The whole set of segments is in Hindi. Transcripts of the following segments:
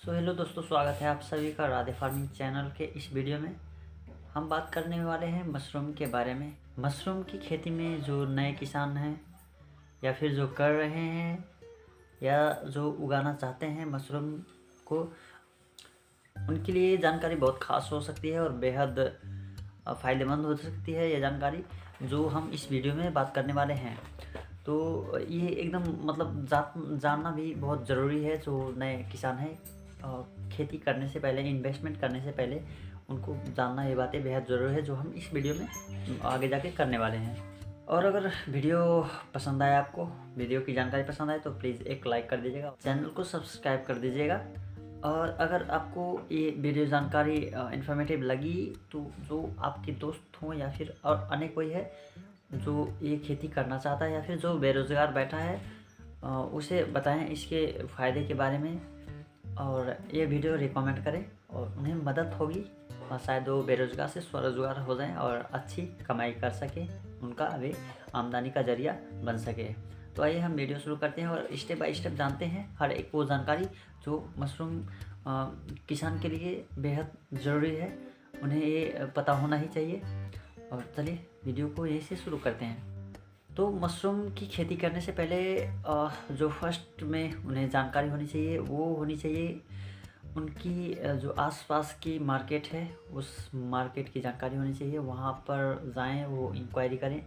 हेलो दोस्तों, स्वागत है आप सभी का राधे फार्मिंग चैनल के इस वीडियो में। हम बात करने वाले हैं मशरूम के बारे में। मशरूम की खेती में जो नए किसान हैं या फिर जो कर रहे हैं या जो उगाना चाहते हैं मशरूम को, उनके लिए ये जानकारी बहुत ख़ास हो सकती है और बेहद फ़ायदेमंद हो सकती है। ये जानकारी जो हम इस वीडियो में बात करने वाले हैं, तो ये एकदम जानना भी बहुत ज़रूरी है। जो नए किसान हैं, खेती करने से पहले, इन्वेस्टमेंट करने से पहले उनको जानना ये बातें बेहद ज़रूरी है, जो हम इस वीडियो में आगे जाके करने वाले हैं। और अगर वीडियो पसंद आए, आपको वीडियो की जानकारी पसंद आए, तो प्लीज़ एक लाइक कर दीजिएगा, चैनल को सब्सक्राइब कर दीजिएगा। और अगर आपको ये वीडियो जानकारी इन्फॉर्मेटिव लगी, तो जो आपके दोस्त हों या फिर और अन्य कोई है जो ये खेती करना चाहता है या फिर जो बेरोज़गार बैठा है, उसे बताएं इसके फ़ायदे के बारे में और ये वीडियो रिकमेंड करें और उन्हें मदद होगी और शायद वो बेरोज़गार से स्वरोज़गार हो जाएं और अच्छी कमाई कर सकें, उनका अभी आमदनी का ज़रिया बन सके। तो आइए हम वीडियो शुरू करते हैं और स्टेप बाय स्टेप जानते हैं हर एक वो जानकारी जो मशरूम किसान के लिए बेहद ज़रूरी है, उन्हें ये पता होना ही चाहिए। और चलिए वीडियो को यहीं से शुरू करते हैं। तो मशरूम की खेती करने से पहले जो फर्स्ट में उन्हें जानकारी होनी चाहिए, वो होनी चाहिए उनकी जो आसपास की मार्केट है, उस मार्केट की जानकारी होनी चाहिए। वहाँ पर जाएं, वो इंक्वायरी करें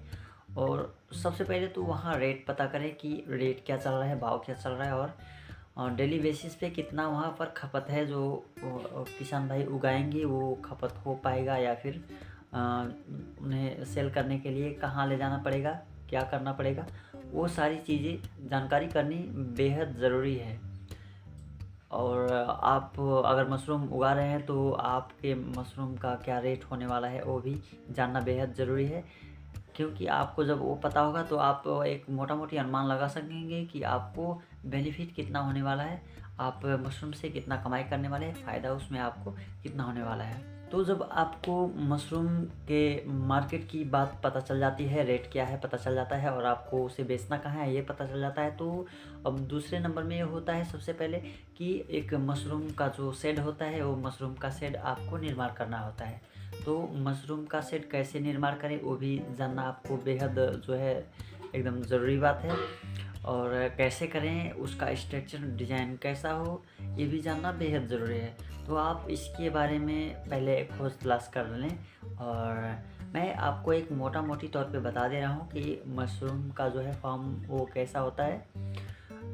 और सबसे पहले तो वहाँ रेट पता करें कि रेट क्या चल रहा है, भाव क्या चल रहा है और डेली बेसिस पे कितना वहाँ पर खपत है। जो किसान भाई उगाएंगे वो खपत हो पाएगा या फिर उन्हें सेल करने के लिए कहाँ ले जाना पड़ेगा, क्या करना पड़ेगा, वो सारी चीज़ें जानकारी करनी बेहद ज़रूरी है। और आप अगर मशरूम उगा रहे हैं तो आपके मशरूम का क्या रेट होने वाला है, वो भी जानना बेहद ज़रूरी है। क्योंकि आपको जब वो पता होगा तो आप एक मोटा मोटी अनुमान लगा सकेंगे कि आपको बेनिफिट कितना होने वाला है, आप मशरूम से कितना कमाई करने वाले हैं, फ़ायदा उसमें आपको कितना होने वाला है। तो जब आपको मशरूम के मार्केट की बात पता चल जाती है, रेट क्या है पता चल जाता है और आपको उसे बेचना कहाँ है ये पता चल जाता है, तो अब दूसरे नंबर में ये होता है सबसे पहले कि एक मशरूम का जो शेड होता है, वो मशरूम का शेड आपको निर्माण करना होता है। तो मशरूम का शेड कैसे निर्माण करें वो भी जानना आपको बेहद जो है एकदम ज़रूरी बात है। और कैसे करें, उसका स्ट्रक्चर डिज़ाइन कैसा हो, ये भी जानना बेहद ज़रूरी है। तो आप इसके बारे में पहले खोज तलाश कर लें और मैं आपको एक मोटा मोटी तौर पे बता दे रहा हूँ कि मशरूम का जो है फार्म वो कैसा होता है।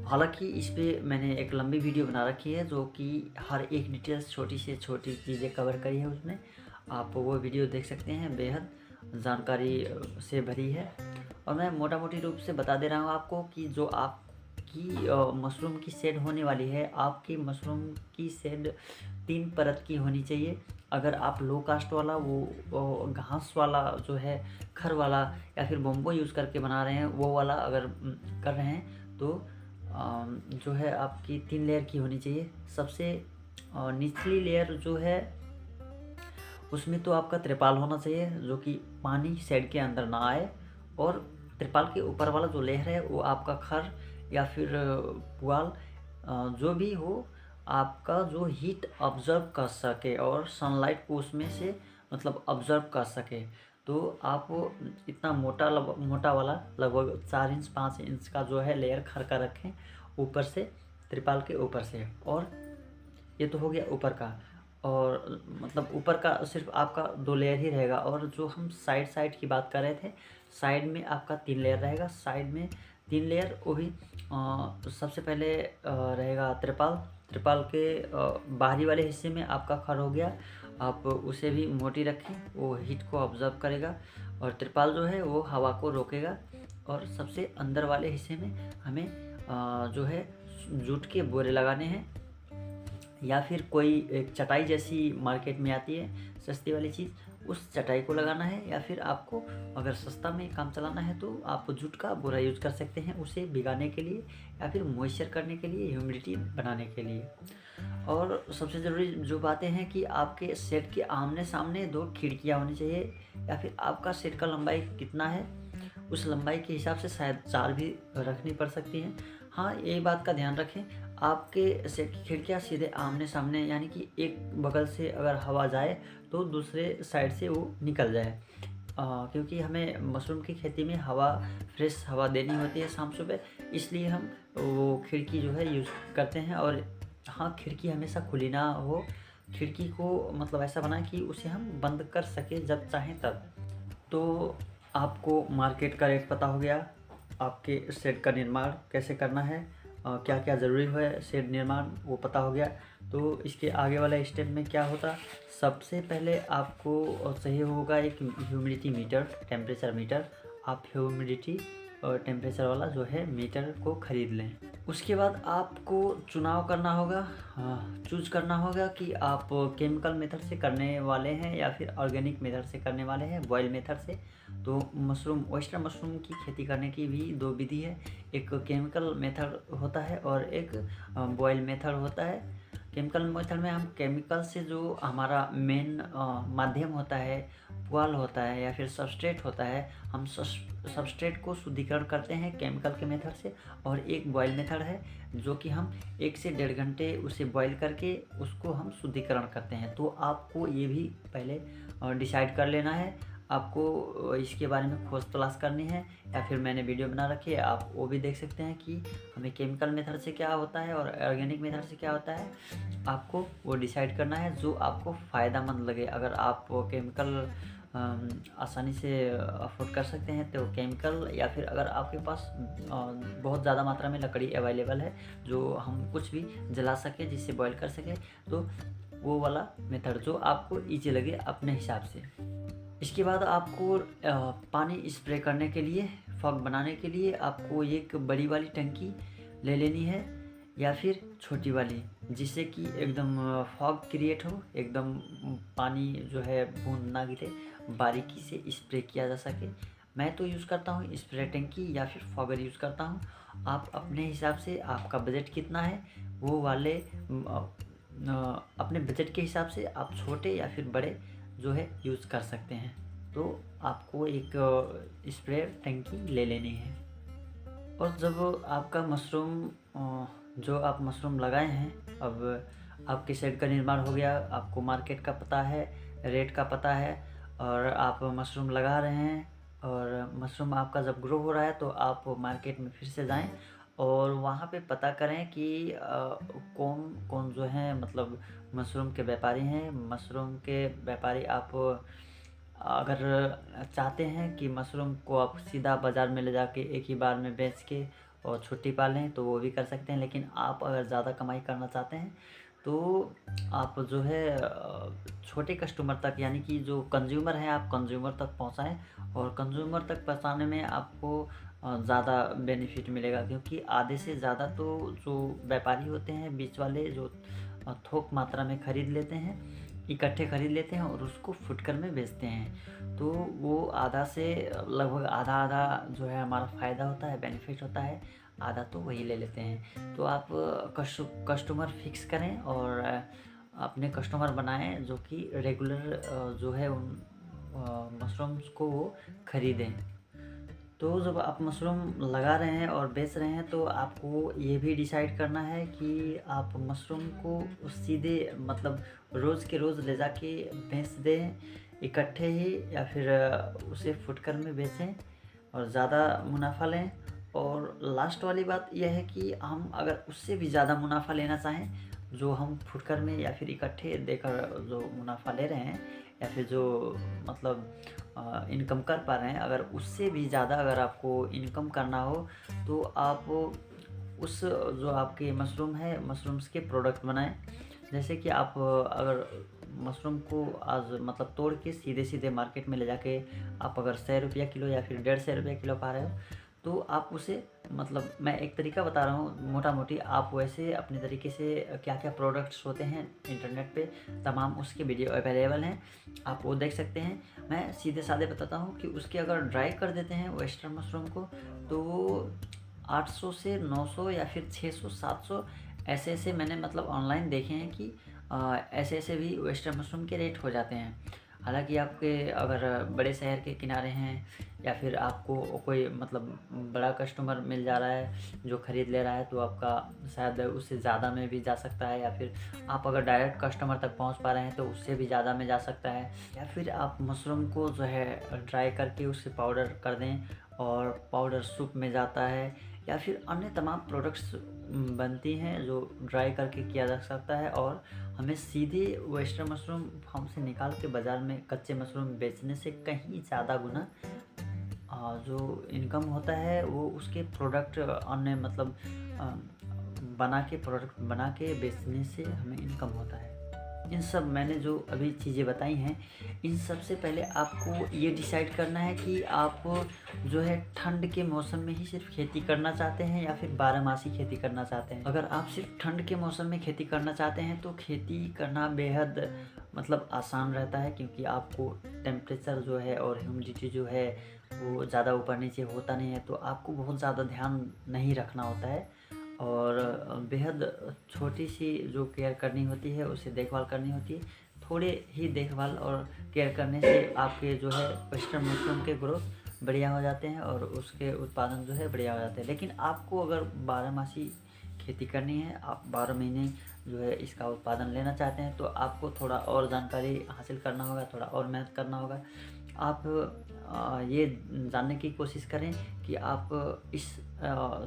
हालांकि इस पर मैंने एक लंबी वीडियो बना रखी है जो कि हर एक डिटेल्स, छोटी से छोटी चीज़ें कवर करी है उसमें, आप वो वीडियो देख सकते हैं, बेहद जानकारी से भरी है। और मैं मोटा मोटी रूप से बता दे रहा हूँ आपको कि जो आपकी मशरूम की शेड होने वाली है, आपकी मशरूम की शेड 3 परत की होनी चाहिए। अगर आप लो कास्ट वाला वो घास वाला जो है, खर वाला या फिर बम्बो यूज़ करके बना रहे हैं, वो वाला अगर कर रहे हैं तो जो है आपकी 3 लेयर की होनी चाहिए। सबसे निचली लेयर जो है उसमें तो आपका त्रिपाल होना चाहिए जो कि पानी शेड के अंदर ना आए, और त्रिपाल के ऊपर वाला जो लेयर है वो आपका खर या फिर पुआल जो भी हो, आपका जो हीट ऑब्ज़र्व कर सके और सनलाइट को उसमें से ऑब्ज़र्व कर सके। तो आप इतना मोटा वाला लगभग 4 इंच 5 इंच का जो है लेयर खर का रखें ऊपर से, त्रिपाल के ऊपर से। और ये तो हो गया ऊपर का, और ऊपर का सिर्फ आपका 2 लेयर ही रहेगा। और जो हम साइड की बात कर रहे थे, साइड में आपका 3 लेयर रहेगा। साइड में 3 लेयर, वो भी सबसे पहले रहेगा त्रिपाल के बाहरी वाले हिस्से में आपका खर हो गया, आप उसे भी मोटी रखें, वो हीट को ऑब्ज़र्व करेगा और त्रिपाल जो है वो हवा को रोकेगा। और सबसे अंदर वाले हिस्से में हमें जो है जूट के बोरे लगाने हैं या फिर कोई एक चटाई जैसी मार्केट में आती है सस्ती वाली चीज़, उस चटाई को लगाना है। या फिर आपको अगर सस्ता में काम चलाना है तो आप जूट का बोरा यूज़ कर सकते हैं, उसे भिगाने के लिए या फिर मॉइस्चर करने के लिए, ह्यूमिडिटी बनाने के लिए। और सबसे ज़रूरी जो बातें हैं कि आपके शेड के आमने सामने 2 खिड़कियाँ होनी चाहिए, या फिर आपका शेड का लंबाई कितना है उस लंबाई के हिसाब से शायद 4 भी रखनी पड़ सकती हैं। हाँ, ये बात का ध्यान रखें, आपके सेट की खिड़कियाँ सीधे आमने सामने, यानी कि एक बगल से अगर हवा जाए तो दूसरे साइड से वो निकल जाए। क्योंकि हमें मशरूम की खेती में हवा, फ्रेश हवा देनी होती है शाम सुबह, इसलिए हम वो खिड़की जो है यूज़ करते हैं। और हाँ, खिड़की हमेशा खुली ना हो, खिड़की को मतलब ऐसा बनाएं कि उसे हम बंद कर सकें जब चाहें तब। तो आपको मार्केट का रेट पता हो गया, आपके शेड का निर्माण कैसे करना है, क्या क्या ज़रूरी है शेड निर्माण वो पता हो गया। तो इसके आगे वाला स्टेप में क्या होता, सबसे पहले आपको चाहिए होगा एक ह्यूमिडिटी मीटर, टेम्परेचर मीटर। आप ह्यूमिडिटी और टेम्परेचर वाला जो है मीटर को ख़रीद लें। उसके बाद आपको चुनाव करना होगा, चूज करना होगा कि आप केमिकल मेथड से करने वाले हैं या फिर ऑर्गेनिक मेथड से करने वाले हैं, बॉयल मेथड से। तो मशरूम, ऑयस्टर मशरूम की खेती करने की भी दो विधि है, एक केमिकल मेथड होता है और एक बॉयल मेथड होता है। केमिकल मेथड में हम केमिकल से जो हमारा मेन माध्यम होता है, पुआल होता है या फिर सबस्ट्रेट होता है, हम सबस्ट्रेट को शुद्धिकरण करते हैं केमिकल के मेथड से। और एक बॉयल मेथड है जो कि हम 1 से 1.5 घंटे उसे बॉयल करके उसको हम शुद्धिकरण करते हैं। तो आपको ये भी पहले डिसाइड कर लेना है, आपको इसके बारे में खोज तलाश करनी है, या फिर मैंने वीडियो बना रखी है, आप वो भी देख सकते हैं कि हमें केमिकल मेथड से क्या होता है और ऑर्गेनिक मेथड से क्या होता है। आपको वो डिसाइड करना है जो आपको फ़ायदेमंद लगे। अगर आप केमिकल आसानी से अफोर्ड कर सकते हैं तो केमिकल, या फिर अगर आपके पास बहुत ज़्यादा मात्रा में लकड़ी अवेलेबल है जो हम कुछ भी जला सके, जिससे बॉयल कर सके, तो वो वाला मेथड जो आपको ईजी लगे अपने हिसाब से। इसके बाद आपको पानी स्प्रे करने के लिए, फॉग बनाने के लिए आपको एक बड़ी वाली टंकी ले लेनी है या फिर छोटी वाली, जिससे कि एकदम फॉग क्रिएट हो, एकदम पानी जो है बूंद ना गिरे, बारीकी से स्प्रे किया जा सके। मैं तो यूज़ करता हूँ स्प्रे टंकी या फिर फॉगर यूज़ करता हूँ। आप अपने हिसाब से, आपका बजट कितना है वो वाले अपने बजट के हिसाब से आप छोटे या फिर बड़े जो है यूज़ कर सकते हैं। तो आपको एक स्प्रे टंकी ले लेनी है। और जब आपका मशरूम जो आप मशरूम लगाए हैं, अब आपके शेड का निर्माण हो गया, आपको मार्केट का पता है, रेट का पता है, और आप मशरूम लगा रहे हैं, और मशरूम आपका जब ग्रो हो रहा है तो आप मार्केट में फिर से जाएं और वहाँ पे पता करें कि कौन कौन जो हैं मतलब मशरूम के व्यापारी हैं। मशरूम के व्यापारी, आप अगर चाहते हैं कि मशरूम को आप सीधा बाज़ार में ले जाके एक ही बार में बेच के और छुट्टी पा लें तो वो भी कर सकते हैं। लेकिन आप अगर ज़्यादा कमाई करना चाहते हैं तो आप जो है छोटे कस्टमर तक, यानी कि जो कंज्यूमर हैं, आप कंज्यूमर तक पहुंचाएं, और कंज्यूमर तक पहुंचाने में आपको ज़्यादा बेनिफिट मिलेगा। क्योंकि आधे से ज़्यादा तो जो व्यापारी होते हैं, बीच वाले, जो थोक मात्रा में ख़रीद लेते हैं, इकट्ठे ख़रीद लेते हैं और उसको फुटकर में बेचते हैं। तो वो आधा से लगभग आधा आधा जो है हमारा फ़ायदा होता है, बेनिफिट होता है, आधा तो वही ले लेते हैं। तो आप कस्टमर फिक्स करें और अपने कस्टमर बनाएं जो कि रेगुलर जो है उन मशरूम्स को वो ख़रीदें। तो जब आप मशरूम लगा रहे हैं और बेच रहे हैं तो आपको ये भी डिसाइड करना है कि आप मशरूम को सीधे मतलब रोज़ के रोज़ ले जाके बेच दें इकट्ठे ही, या फिर उसे फुटकर में बेचें और ज़्यादा मुनाफा लें। और लास्ट वाली बात यह है कि हम अगर उससे भी ज़्यादा मुनाफा लेना चाहें, जो हम फुटकर में या फिर इकट्ठे देकर जो मुनाफा ले रहे हैं, या फिर जो मतलब इनकम कर पा रहे हैं, अगर उससे भी ज़्यादा अगर आपको इनकम करना हो तो आप उस जो आपके मशरूम है, मशरूम्स के प्रोडक्ट बनाएं। जैसे कि आप अगर मशरूम को आज मतलब तोड़ के सीधे सीधे मार्केट में ले जाके आप अगर 100 रुपया किलो या फिर 150 रुपया किलो पा रहे हो, तो आप उसे मतलब मैं एक तरीका बता रहा हूँ मोटा मोटी, आप वैसे अपने तरीके से क्या क्या प्रोडक्ट्स होते हैं इंटरनेट पे तमाम उसके वीडियो अवेलेबल हैं, आप वो देख सकते हैं। मैं सीधे साधे बताता हूँ कि उसके अगर ड्राई कर देते हैं ऑयस्टर मशरूम को, तो वो 800 से 900 या फिर 600 700 ऐसे ऐसे मैंने मतलब ऑनलाइन देखे हैं कि ऐसे ऐसे भी ऑयस्टर मशरूम के रेट हो जाते हैं। हालांकि आपके अगर बड़े शहर के किनारे हैं या फिर आपको कोई मतलब बड़ा कस्टमर मिल जा रहा है जो ख़रीद ले रहा है, तो आपका शायद उससे ज़्यादा में भी जा सकता है, या फिर आप अगर डायरेक्ट कस्टमर तक पहुंच पा रहे हैं तो उससे भी ज़्यादा में जा सकता है। या फिर आप मशरूम को जो है ड्राई करके उससे पाउडर कर दें और पाउडर सूप में जाता है, या फिर अन्य तमाम प्रोडक्ट्स बनती हैं जो ड्राई करके किया जा सकता है। और हमें सीधे वेस्टर्न मशरूम फार्म से निकाल के बाज़ार में कच्चे मशरूम बेचने से कहीं ज़्यादा गुना जो इनकम होता है वो उसके प्रोडक्ट अन्य मतलब बना के प्रोडक्ट बना के बेचने से हमें इनकम होता है। इन सब मैंने जो अभी चीज़ें बताई हैं, इन सब से पहले आपको ये डिसाइड करना है कि आप जो है ठंड के मौसम में ही सिर्फ खेती करना चाहते हैं या फिर बारहमासी खेती करना चाहते हैं। अगर आप सिर्फ ठंड के मौसम में खेती करना चाहते हैं तो खेती करना बेहद मतलब आसान रहता है, क्योंकि आपको टेम्परेचर जो है और ह्यूमिडिटी जो है वो ज़्यादा ऊपर नीचे होता नहीं है, तो आपको बहुत ज़्यादा ध्यान नहीं रखना होता है और बेहद छोटी सी जो केयर करनी होती है, उसे देखभाल करनी होती है। थोड़े ही देखभाल और केयर करने से आपके जो है वेस्टर्न मशरूम के ग्रोथ बढ़िया हो जाते हैं और उसके उत्पादन जो है बढ़िया हो जाते हैं। लेकिन आपको अगर बारहमासी खेती करनी है, आप 12 महीने जो है इसका उत्पादन लेना चाहते हैं, तो आपको थोड़ा और जानकारी हासिल करना होगा, थोड़ा और मेहनत करना होगा। आप ये जानने की कोशिश करें कि आप इस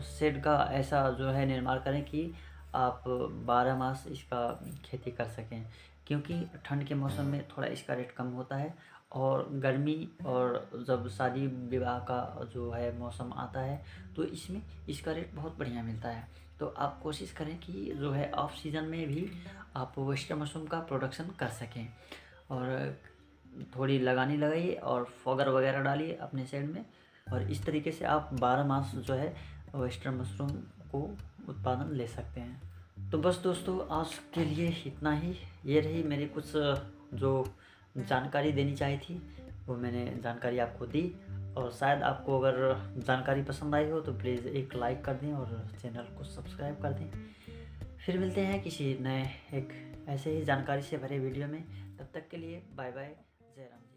शेड का ऐसा जो है निर्माण करें कि आप 12 मास इसका खेती कर सकें, क्योंकि ठंड के मौसम में थोड़ा इसका रेट कम होता है और गर्मी और जब शादी विवाह का जो है मौसम आता है तो इसमें इसका रेट बहुत बढ़िया मिलता है। तो आप कोशिश करें कि जो है ऑफ सीज़न में भी आप वेस्टर्न मशरूम का प्रोडक्शन कर सकें और थोड़ी लगानी लगाइए और फॉगर वगैरह डालिए अपने शेड में, और इस तरीके से आप 12 मास जो है वेस्टर्न मशरूम को उत्पादन ले सकते हैं। तो बस दोस्तों आज के लिए इतना ही। ये रही मेरी कुछ जो जानकारी देनी चाहिए थी वो मैंने जानकारी आपको दी, और शायद आपको अगर जानकारी पसंद आई हो तो प्लीज़ एक लाइक कर दें और चैनल को सब्सक्राइब कर दें। फिर मिलते हैं किसी नए एक ऐसे ही जानकारी से भरे वीडियो में। तब तक के लिए बाय बाय, जय राम।